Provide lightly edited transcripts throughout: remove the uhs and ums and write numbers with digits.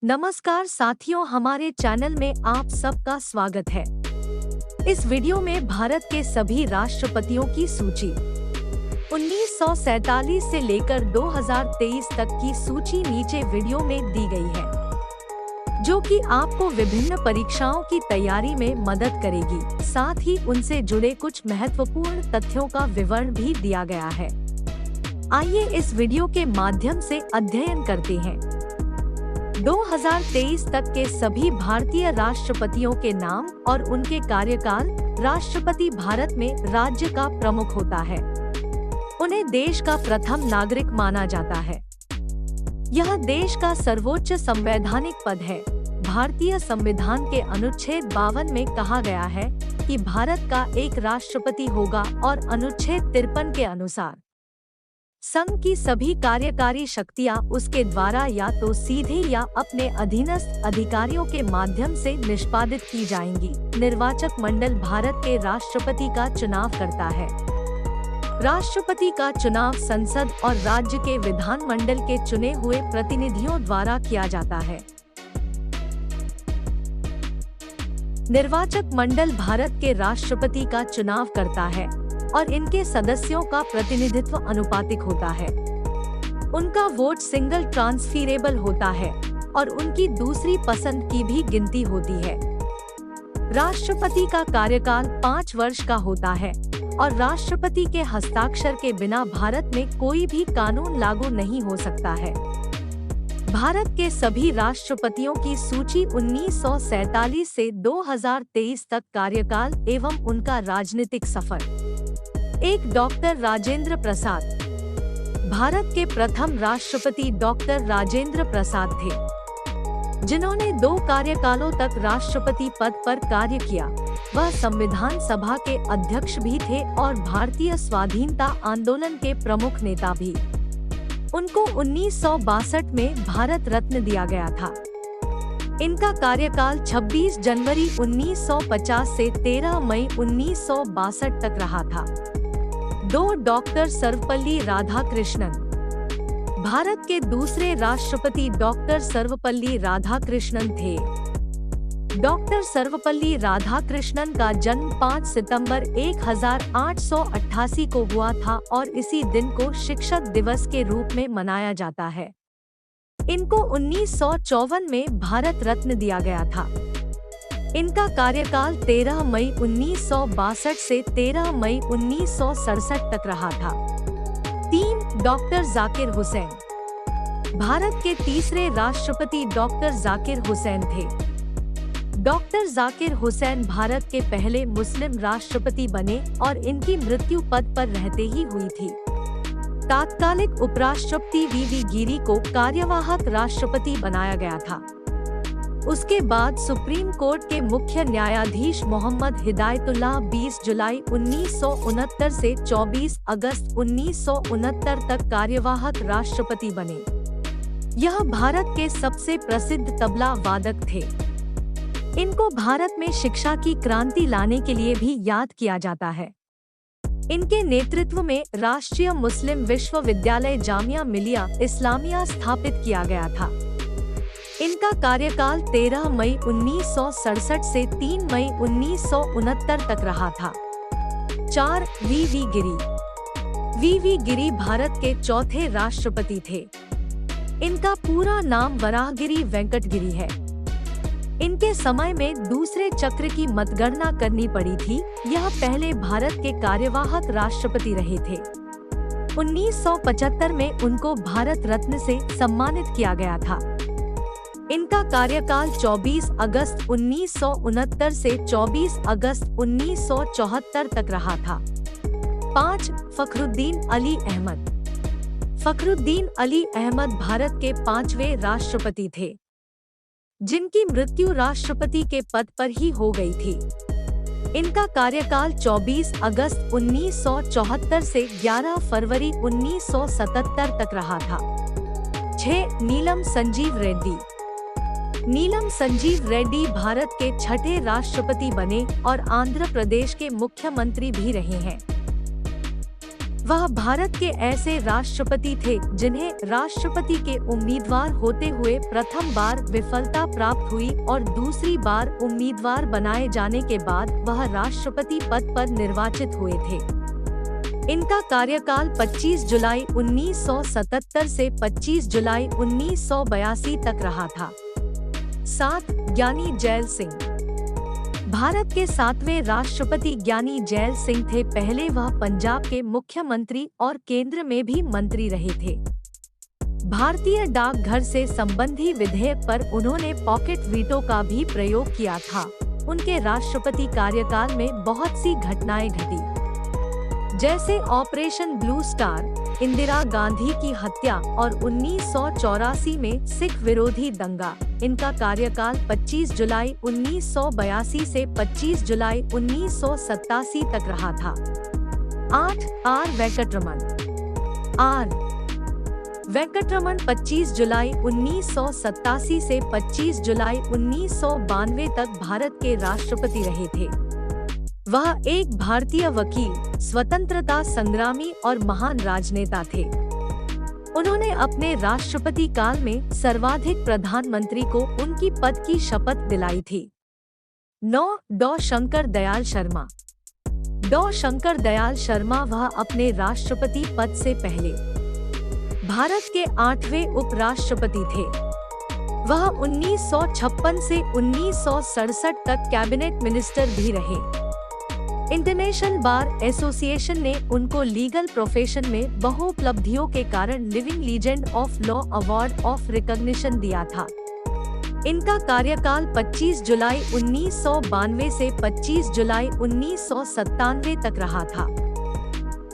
नमस्कार साथियों, हमारे चैनल में आप सबका स्वागत है। इस वीडियो में भारत के सभी राष्ट्रपतियों की सूची 1947 से लेकर 2023 तक की सूची नीचे वीडियो में दी गई है, जो कि आपको विभिन्न परीक्षाओं की तैयारी में मदद करेगी। साथ ही उनसे जुड़े कुछ महत्वपूर्ण तथ्यों का विवरण भी दिया गया है। आइए इस वीडियो के माध्यम से अध्ययन करते हैं। 2023 तक के सभी भारतीय राष्ट्रपतियों के नाम और उनके कार्यकाल। राष्ट्रपति भारत में राज्य का प्रमुख होता है। उन्हें देश का प्रथम नागरिक माना जाता है। यह देश का सर्वोच्च संवैधानिक पद है। भारतीय संविधान के अनुच्छेद 52 में कहा गया है कि भारत का एक राष्ट्रपति होगा और अनुच्छेद 53 के अनुसार संघ की सभी कार्यकारी शक्तियां उसके द्वारा या तो सीधे या अपने अधीनस्थ अधिकारियों के माध्यम से निष्पादित की जाएंगी। निर्वाचक मंडल भारत के राष्ट्रपति का चुनाव करता है। राष्ट्रपति का चुनाव संसद और राज्य के विधानमंडल के चुने हुए प्रतिनिधियों द्वारा किया जाता है। निर्वाचक मंडल भारत के राष्ट्रपति का चुनाव करता है और इनके सदस्यों का प्रतिनिधित्व अनुपातिक होता है। उनका वोट सिंगल ट्रांसफरेबल होता है और उनकी दूसरी पसंद की भी गिनती होती है। राष्ट्रपति का कार्यकाल 5 वर्ष का होता है और राष्ट्रपति के हस्ताक्षर के बिना भारत में कोई भी कानून लागू नहीं हो सकता है। भारत के सभी राष्ट्रपतियों की सूची 1947 से 2023 तक कार्यकाल एवं उनका राजनीतिक सफर। 1 डॉक्टर राजेंद्र प्रसाद। भारत के प्रथम राष्ट्रपति डॉक्टर राजेंद्र प्रसाद थे, जिन्होंने 2 कार्यकालों तक राष्ट्रपति पद पर कार्य किया। वह संविधान सभा के अध्यक्ष भी थे और भारतीय स्वाधीनता आंदोलन के प्रमुख नेता भी। उनको 1962 में भारत रत्न दिया गया था। इनका कार्यकाल 26 जनवरी 1950 से 13 मई 1962 तक रहा था। 2 डॉक्टर सर्वपल्ली राधाकृष्णन। भारत के दूसरे राष्ट्रपति डॉक्टर सर्वपल्ली राधाकृष्णन थे। डॉक्टर सर्वपल्ली राधाकृष्णन का जन्म 5 सितंबर 1888 को हुआ था और इसी दिन को शिक्षक दिवस के रूप में मनाया जाता है। इनको 1954 में भारत रत्न दिया गया था। इनका कार्यकाल 13 मई 1962 से 13 मई 1967 तक रहा था। 3 डॉक्टर जाकिर हुसैन। भारत के तीसरे राष्ट्रपति डॉक्टर जाकिर हुसैन थे। डॉक्टर जाकिर हुसैन भारत के पहले मुस्लिम राष्ट्रपति बने और इनकी मृत्यु पद पर रहते ही हुई थी। तात्कालिक उपराष्ट्रपति वीवी गिरी को कार्यवाहक राष्ट्रपति बनाया गया था। उसके बाद सुप्रीम कोर्ट के मुख्य न्यायाधीश मोहम्मद हिदायतुल्लाह 20 जुलाई 1969 से 24 अगस्त 1969 तक कार्यवाहक राष्ट्रपति बने। यह भारत के सबसे प्रसिद्ध तबला वादक थे। इनको भारत में शिक्षा की क्रांति लाने के लिए भी याद किया जाता है। इनके नेतृत्व में राष्ट्रीय मुस्लिम विश्वविद्यालय जामिया मिलिया इस्लामिया स्थापित किया गया था। इनका कार्यकाल 13 मई 1967 से 3 मई 1969 तक रहा था। 4 वीवी गिरी। वीवी गिरी भारत के चौथे राष्ट्रपति थे। इनका पूरा नाम वराहगिरी वेंकटगिरी है। इनके समय में दूसरे चक्र की मतगणना करनी पड़ी थी। यह पहले भारत के कार्यवाहक राष्ट्रपति रहे थे। 1975 में उनको भारत रत्न से सम्मानित किया गया था। इनका कार्यकाल 24 अगस्त 1969 से 24 अगस्त 1974 तक रहा था। 5 फखरुद्दीन अली अहमद। फखरुद्दीन अली अहमद भारत के 5वें राष्ट्रपति थे, जिनकी मृत्यु राष्ट्रपति के पद पर ही हो गई थी। इनका कार्यकाल 24 अगस्त 1974 से 11 फरवरी 1977 तक रहा था। 6 नीलम संजीव रेड्डी। नीलम संजीव रेड्डी भारत के 6ठे राष्ट्रपति बने और आंध्र प्रदेश के मुख्यमंत्री भी रहे हैं। वह भारत के ऐसे राष्ट्रपति थे जिन्हें राष्ट्रपति के उम्मीदवार होते हुए प्रथम बार विफलता प्राप्त हुई और दूसरी बार उम्मीदवार बनाए जाने के बाद वह राष्ट्रपति पद पर निर्वाचित हुए थे। इनका कार्यकाल 25 जुलाई 1977 से 25 जुलाई 1982 तक रहा था। 7. ज्ञानी जैल सिंह। भारत के 7वें राष्ट्रपति ज्ञानी जैल सिंह थे। पहले वह पंजाब के मुख्यमंत्री और केंद्र में भी मंत्री रहे थे। भारतीय डाकघर से संबंधी विधेयक पर उन्होंने पॉकेट वीटो का भी प्रयोग किया था। उनके राष्ट्रपति कार्यकाल में बहुत सी घटनाएं घटी, जैसे operation blue star, Indira Gandhi की हत्या और 1984 में सिख विरोधी दंगा। इनका कार्यकाल 25 जुलाई 1982 से 25 जुलाई 1987 तक रहा था। 8. आर वेंकटरमन। वेंकटरमन 25 जुलाई 1987 से 25 जुलाई 1992 तक भारत के राष्ट्रपति रहे थे। वह एक भारतीय वकील, स्वतंत्रता संग्रामी और महान राजनेता थे। उन्होंने अपने राष्ट्रपति काल में सर्वाधिक प्रधानमंत्री को उनकी पद की शपथ दिलाई थी। 9. डॉ. शंकर दयाल शर्मा। डॉ. शंकर दयाल शर्मा वह अपने राष्ट्रपति पद से पहले भारत के 8वें उपराष्ट्रपति थे। वह 1956 से 1967 तक कैबिनेट मिनिस्टर भी रहे। इंटरनेशनल बार एसोसिएशन ने उनको लीगल प्रोफेशन में बहुउपलब्धियों के कारण living legend of law award of recognition दिया था। इनका कार्यकाल 25 जुलाई 1992 से 25 जुलाई 1997 तक रहा था।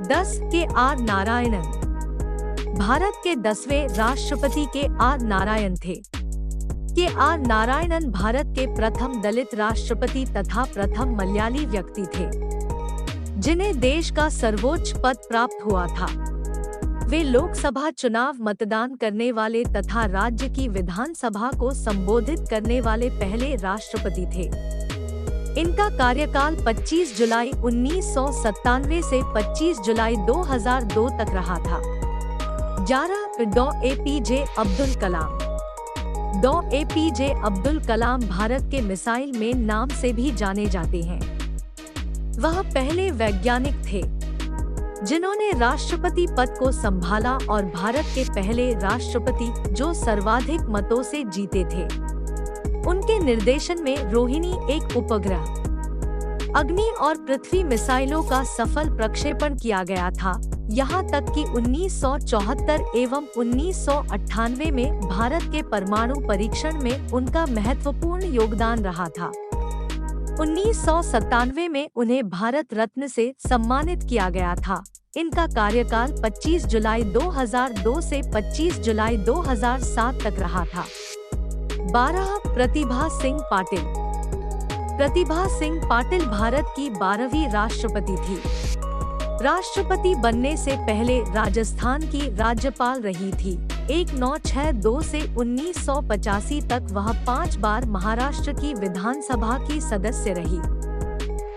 10. के आर नारायणन। भारत के 10वें राष्ट्रपति के आर नारायण थे। के आर नारायणन भारत के प्रथम दलित राष्ट्रपति तथा प्रथम मलयाली व्यक्ति थे जिन्हें देश का सर्वोच्च पद प्राप्त हुआ था। वे लोकसभा चुनाव मतदान करने वाले तथा राज्य की विधानसभा को संबोधित करने वाले पहले राष्ट्रपति थे। इनका कार्यकाल 25 जुलाई 1997 से 25 जुलाई 2002 तक रहा था। 11. डॉ. एपीजे अब्दुल कलाम। डॉ. एपीजे अब्दुल कलाम भारत के मिसाइल मैन नाम से भी जाने जाते हैं। वह पहले वैज्ञानिक थे जिन्होंने राष्ट्रपति पद को संभाला और भारत के पहले राष्ट्रपति जो सर्वाधिक मतों से जीते थे। उनके निर्देशन में रोहिणी एक उपग्रह, अग्नि और पृथ्वी मिसाइलों का सफल प्रक्षेपण किया गया था। यहाँ तक कि 1974 एवं 1998 में भारत के परमाणु परीक्षण में उनका महत्वपूर्ण योगदान रहा था। 1997 में उन्हें भारत रत्न से सम्मानित किया गया था। इनका कार्यकाल 25 जुलाई 2002 से 25 जुलाई 2007 तक रहा था। 12. प्रतिभा सिंह पाटिल। प्रतिभा सिंह पाटिल भारत की 12वीं राष्ट्रपति थी। राष्ट्रपति बनने से पहले राजस्थान की राज्यपाल रही थी। 1962 से 1985 तक वह 5 बार महाराष्ट्र की विधानसभा की सदस्य रही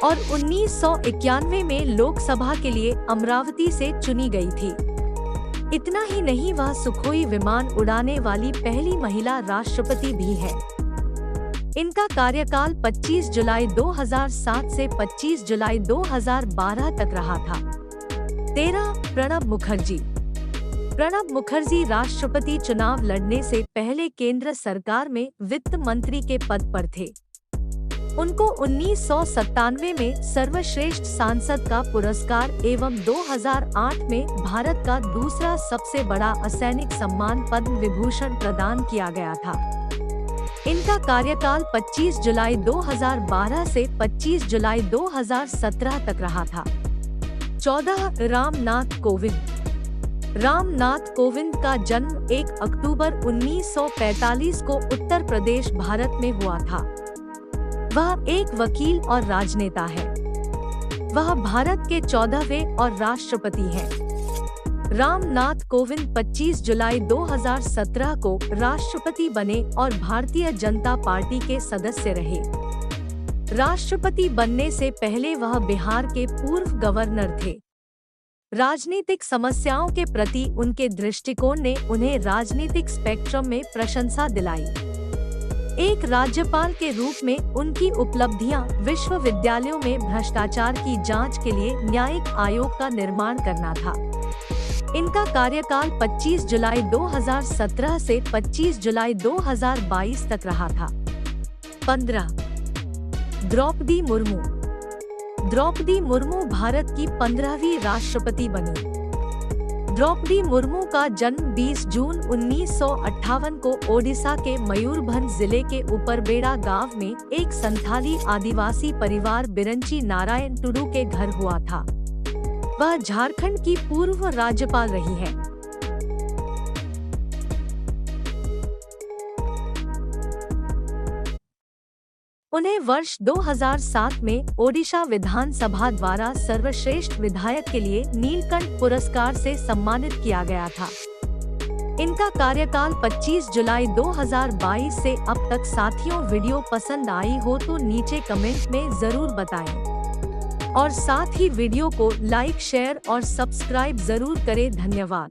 और 1991 में लोकसभा के लिए अमरावती से चुनी गई थी। इतना ही नहीं, वह सुखोई विमान उड़ाने वाली पहली महिला राष्ट्रपति भी है। इनका कार्यकाल 25 जुलाई 2007 से 25 जुलाई 2012 तक रहा था। 13. प्रणब मुखर्जी। प्रणब मुखर्जी राष्ट्रपति चुनाव लड़ने से पहले केंद्र सरकार में वित्त मंत्री के पद पर थे। उनको 1997 में सर्वश्रेष्ठ सांसद का पुरस्कार एवं 2008 में भारत का दूसरा सबसे बड़ा असैनिक सम्मान पद्म विभूषण प्रदान किया गया था। इनका कार्यकाल 25 जुलाई 2012 से 25 जुलाई 2017 तक रहा था। 14. रामनाथ कोविंद। रामनाथ कोविंद का जन्म 1 अक्टूबर 1945 को उत्तर प्रदेश, भारत में हुआ था। वह एक वकील और राजनेता है। वह भारत के 14वें और राष्ट्रपति हैं। रामनाथ कोविंद 25 जुलाई 2017 को राष्ट्रपति बने और भारतीय जनता पार्टी के सदस्य रहे। राष्ट्रपति बनने से पहले वह बिहार के पूर्व गवर्नर थे। राजनीतिक समस्याओं के प्रति उनके दृष्टिकोण ने उन्हें राजनीतिक स्पेक्ट्रम में प्रशंसा दिलाई। एक राज्यपाल के रूप में उनकी उपलब्धियां विश्वविद्यालयों में भ्रष्टाचार की जांच के लिए न्यायिक आयोग का निर्माण करना था। इनका कार्यकाल 25 जुलाई 2017 से 25 जुलाई 2022 तक रहा था। 15. द्रौपदी मुर्मू। द्रौपदी मुर्मू भारत की 15वीं राष्ट्रपति बनी। द्रौपदी मुर्मू का जन्म 20 जून 1958 को ओडिशा के मयूरभंज जिले के उपरबेड़ा गांव में एक संथाली आदिवासी परिवार बिरंची नारायण टुडू के घर हुआ था। वह झारखंड की पूर्व राज्यपाल रही है। उन्हें वर्ष 2007 में ओडिशा विधानसभा द्वारा सर्वश्रेष्ठ विधायक के लिए नीलकंठ पुरस्कार से सम्मानित किया गया था। इनका कार्यकाल 25 जुलाई 2022 से अब तक। साथियों, वीडियो पसंद आई हो तो नीचे कमेंट में जरूर बताएं और साथ ही वीडियो को लाइक, शेयर और सब्सक्राइब जरूर करें। धन्यवाद।